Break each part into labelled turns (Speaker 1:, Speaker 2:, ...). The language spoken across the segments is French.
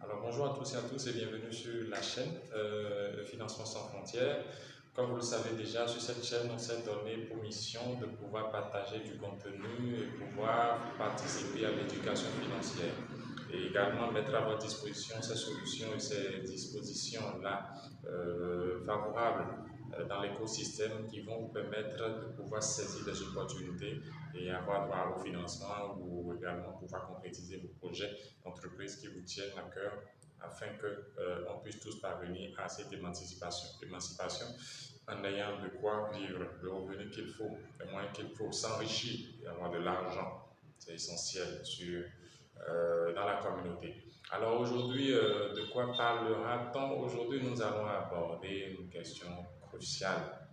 Speaker 1: Alors bonjour à tous et à tous et bienvenue sur la chaîne Le Financement sans frontières. Comme vous le savez déjà, sur cette chaîne, on s'est donné pour mission de pouvoir partager du contenu et pouvoir participer à l'éducation financière et également mettre à votre disposition ces solutions et ces dispositions-là favorables dans l'écosystème qui vont vous permettre de pouvoir saisir des opportunités et avoir droit au financement ou également pouvoir concrétiser vos projets d'entreprise qui vous tiennent à cœur afin que on puisse tous parvenir à cette émancipation en ayant de quoi vivre, le revenu qu'il faut, les moyens qu'il faut, s'enrichir et avoir de l'argent. C'est essentiel dans la communauté. Alors aujourd'hui, de quoi parlera-t-on? Aujourd'hui, nous allons aborder une question cruciale,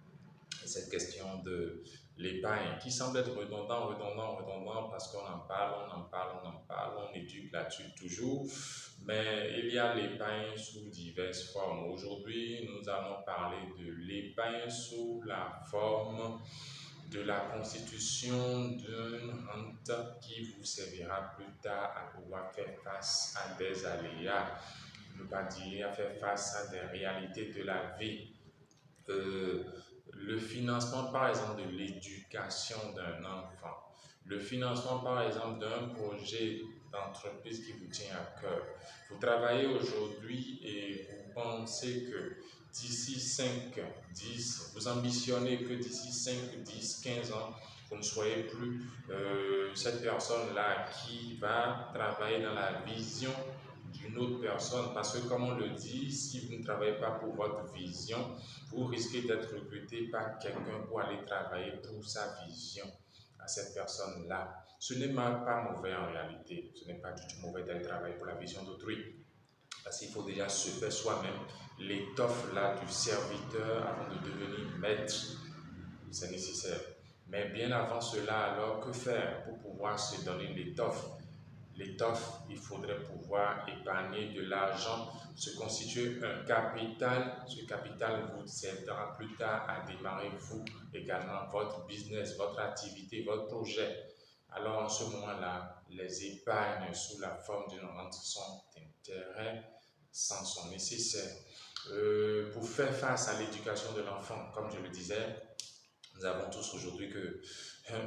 Speaker 1: cette question de l'épargne qui semble être redondant parce qu'on en parle, on éduque là-dessus toujours, mais il y a l'épargne sous diverses formes. Aujourd'hui, nous allons parler de l'épargne sous la forme de la constitution d'une rente qui vous servira plus tard à pouvoir faire face à des aléas, ne pas dire à faire face à des réalités de la vie. Euh, le financement, par exemple, de l'éducation d'un enfant, le financement, par exemple, d'un projet d'entreprise qui vous tient à cœur. Vous travaillez aujourd'hui et vous pensez que d'ici 5, 10, vous ambitionnez que d'ici 5, 10, 15 ans, vous ne soyez plus cette personne-là qui va travailler dans la vision d'une autre personne. Parce que, comme on le dit, si vous ne travaillez pas pour votre vision, vous risquez d'être recruté par quelqu'un pour aller travailler pour sa vision à cette personne-là. Ce n'est pas mauvais en réalité, ce n'est pas du tout mauvais d'aller travailler pour la vision d'autrui, parce qu'il faut déjà se faire soi-même l'étoffe là du serviteur avant de devenir maître. C'est nécessaire. Mais bien avant cela, alors, que faire pour pouvoir se donner l'étoffe? L'étoffe, il faudrait pouvoir épargner de l'argent, se constituer un capital. Ce capital vous aidera plus tard à démarrer vous également votre business, votre activité, votre projet. Alors en ce moment-là, les épargnes sous la forme d'une rente sont intéressants, sont nécessaires. Pour faire face à l'éducation de l'enfant, comme je le disais, nous avons tous aujourd'hui que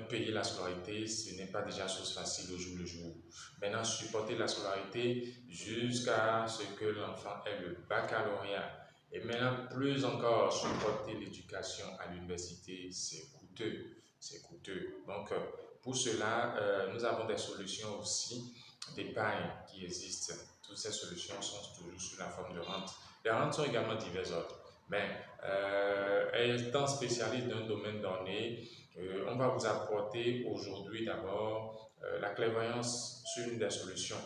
Speaker 1: payer la scolarité, ce n'est pas déjà chose facile au jour le jour. Maintenant, supporter la scolarité jusqu'à ce que l'enfant ait le baccalauréat. Et maintenant, plus encore, supporter l'éducation à l'université, c'est coûteux. C'est coûteux. Donc, pour cela, nous avons des solutions aussi d'épargne qui existent. Toutes ces solutions sont toujours sous la forme de rente. Les rentes sont également diverses autres. Mais étant spécialiste d'un domaine donné, on va vous apporter aujourd'hui d'abord la clairvoyance sur une des solutions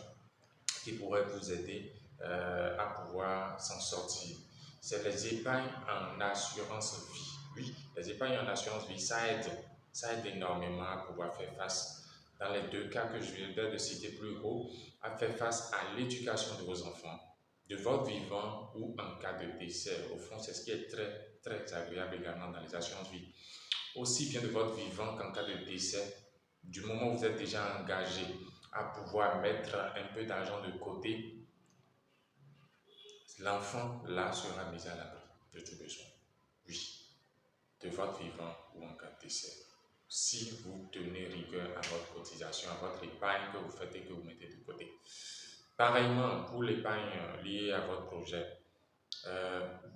Speaker 1: qui pourrait vous aider à pouvoir s'en sortir. C'est les épargnes en assurance vie. Oui, les épargnes en assurance vie, ça aide énormément à pouvoir faire face, dans les deux cas que je viens de citer plus haut, à faire face à l'éducation de vos enfants, de votre vivant ou en cas de décès. Au fond, c'est ce qui est très agréable également dans les assurances vie. Aussi bien de votre vivant qu'en cas de décès, du moment où vous êtes déjà engagé à pouvoir mettre un peu d'argent de côté, l'enfant là sera mis à l'abri de tout besoin. Oui, de votre vivant ou en cas de décès. Si vous tenez rigueur à votre cotisation, à votre épargne que vous faites et que vous mettez de côté. Pareillement, pour l'épargne liée à votre projet,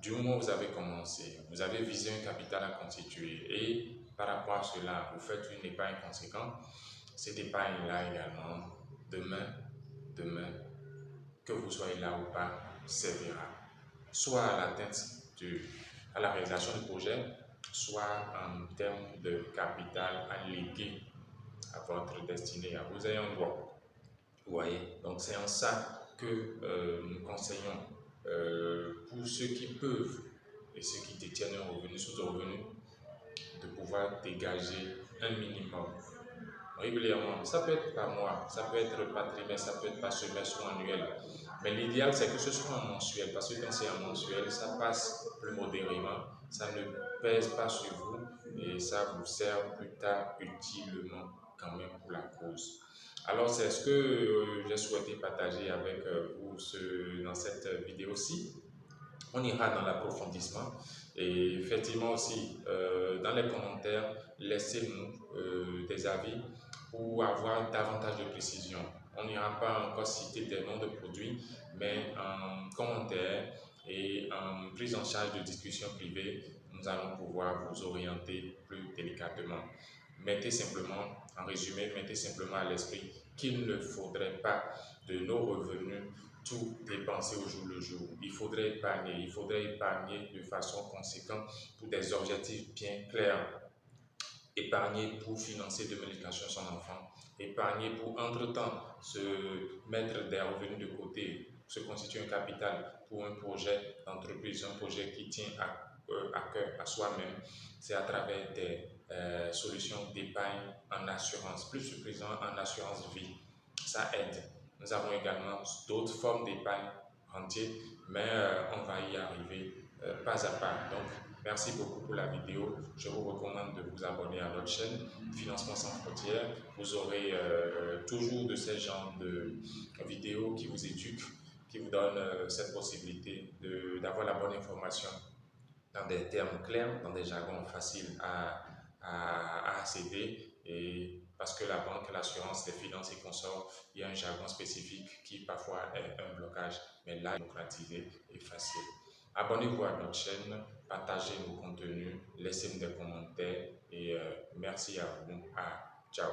Speaker 1: du moment où vous avez commencé, vous avez visé un capital à constituer et par rapport à cela, vous faites une épargne conséquente. Cette épargne-là également, demain, que vous soyez là ou pas, servira soit à l'atteinte à la réalisation du projet, soit en termes de capital à léguer à votre destinée, à vos ayants droit. Vous voyez, donc c'est en ça que nous conseillons pour ceux qui peuvent et ceux qui détiennent un revenu sous-revenu de pouvoir dégager un minimum régulièrement. Ça peut être par mois, ça peut être par trimestre, ça peut être par semestre ou annuel. Mais l'idéal, c'est que ce soit en mensuel, parce que quand c'est en mensuel, ça passe plus modérément, ça ne pèse pas sur vous et ça vous sert plus tard utilement quand même pour la cause. Alors, c'est ce que j'ai souhaité partager avec vous dans cette vidéo-ci. On ira dans l'approfondissement et effectivement aussi dans les commentaires, laissez-nous des avis pour avoir davantage de précision. On n'ira pas encore citer des noms de produits, mais en commentaire et en prise en charge de discussions privées, nous allons pouvoir vous orienter plus délicatement. Mettez simplement, en résumé, mettez simplement à l'esprit qu'il ne faudrait pas de nos revenus tout dépenser au jour le jour. Il faudrait épargner de façon conséquente pour des objectifs bien clairs. Épargner pour financer de l'éducation de son enfant, épargner pour entre-temps se mettre des revenus de côté, se constituer un capital pour un projet d'entreprise, un projet qui tient à cœur à soi-même. C'est à travers des solutions d'épargne en assurance, plus précisément en assurance vie. Ça aide. Nous avons également d'autres formes d'épargne rentier, mais on va y arriver pas à pas. Donc, merci beaucoup pour la vidéo. Je vous recommande de vous abonner à notre chaîne Financement sans frontières. Vous aurez toujours de ces genres de vidéos qui vous éduquent, qui vous donnent cette possibilité d'avoir la bonne information dans des termes clairs, dans des jargons faciles à accéder. Et parce que la banque, l'assurance, les finances et consorts, il y a un jargon spécifique qui parfois est un blocage, mais là, démocratisé et facile. Abonnez-vous à notre chaîne, partagez nos contenus, laissez-nous des commentaires et merci à vous. Ciao.